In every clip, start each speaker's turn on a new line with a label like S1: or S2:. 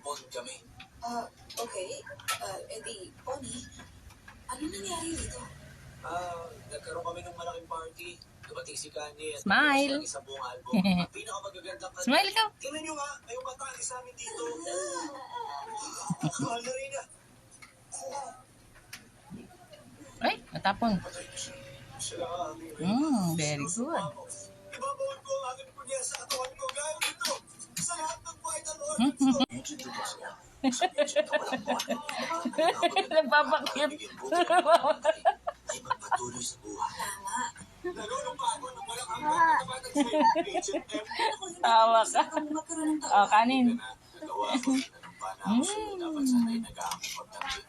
S1: Magpapon kami.
S2: Okay. Edi, Pony, ano nangyari dito?
S1: Nagkaroon kami ng malaking party. Dumating si Kanye at
S3: Smile.
S1: sa buong album. Ang pinakamagagandang kanta.
S3: Smile ka.
S1: Tingnan nyo nga, ngayong matangis sa amin dito. Mahal na rin na.
S3: Ay, natapon.
S1: Patay na siya. Siya ang aming
S3: Very good.
S1: ibabawal ko ang aking punya sa katawan ko. Gaya nito. Sa lahat ng vital organs ko. Medyo dito siya. Sa medyo na walang buwan.
S3: Nagpapakit.
S1: Ay magpatuloy sa buhay.
S2: Tama.
S1: Nalulong pa ako ng walang hanggang natabatag sa H&M.
S3: Tawa ka.
S2: Magkaroon ng
S3: Oh, kanin.
S1: Nagawa ko sa nanumpa na ako sa'yo. Dapat sana'y nag-aaming pagtanggit.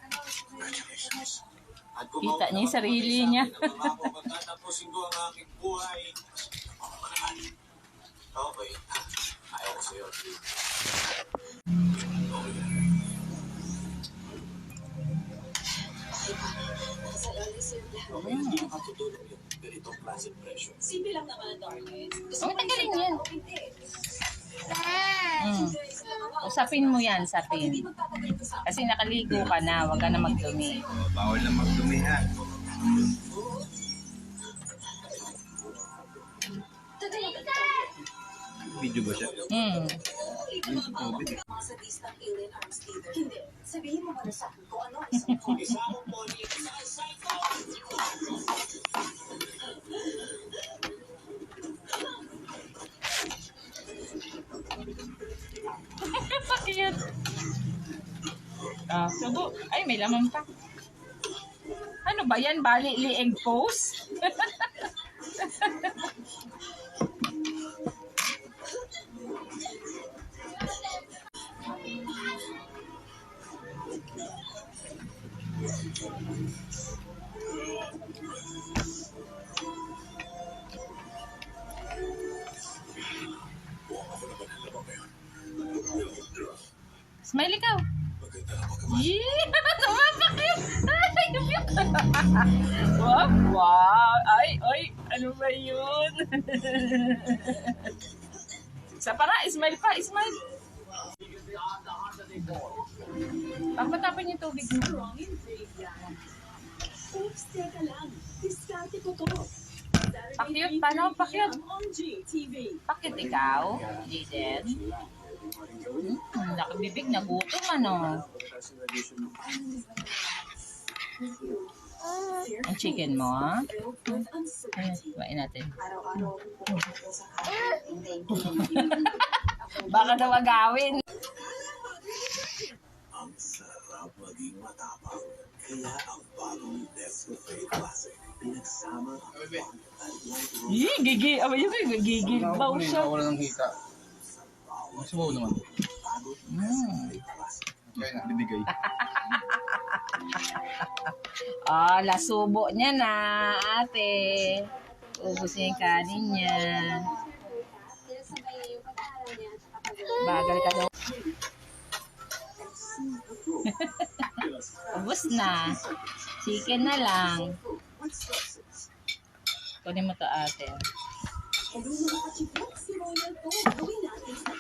S1: Congratulations. At kung
S3: Kita niya yung sarili niya.
S1: Nangangako kung tatapusin ko ang aking buhay. Pamamaraan. Okay. Ayaw ko sa'yo.
S2: Nasa lalisip lang.
S1: Okay, hindi makatutulong yun. Ganitong klaseng pressure.
S2: Simple lang naman, darling.
S3: Oh, tanggalin yan.
S2: Hindi.
S3: Usapin mo yan, sapin. Kasi nakaligo ka na, wag ka na magdumi.
S4: Bawal na magdumi ha. Video ba siya?
S2: Mga sadistang alien arms leader. Hindi. Sabihin mo muna sa akin kung ano ang isang ko.
S1: Isa akong pony, isa ang psycho!
S3: Pakiyat. Subo. Ay, may laman pa. Ano ba yan? Bali lieg pose? Smile ikaw. Yee! Tumapakit! Ay, yupyuk! Wow! Wow! Ay! Ay! Ano ba yun? Isa pa nga! Smile pa! Smile! Pagpatapin yung tubig mo.
S2: Oops, teka lang. Diskarte ko to.
S3: Pakyut! Paano? Pakyut!
S2: TV.
S3: Pakyut ikaw? Jaden? Nakabibig na gutom ano? Ang chicken mo ha? Kumain natin.
S2: Araw-araw pupunta sa kain.
S3: Baka daw agawin.
S1: Ang sarap maging matapang. Kaya ang bagong Nescafe Classic. Pinagsama ang fun at light roast.
S3: Yee! Gigi! Aba yun gigigil ba siya?
S4: Wala ng hita. Masubaw naman. Kaya na, bibigay.
S3: Lasubo niya na, ate. Ubus niya yung kanin niya. Bagal ka daw. Ubus na. Chicken na lang. Kunin mo to, ate.
S2: Hindi mo nakachipok si Royal to. Gawin natin sa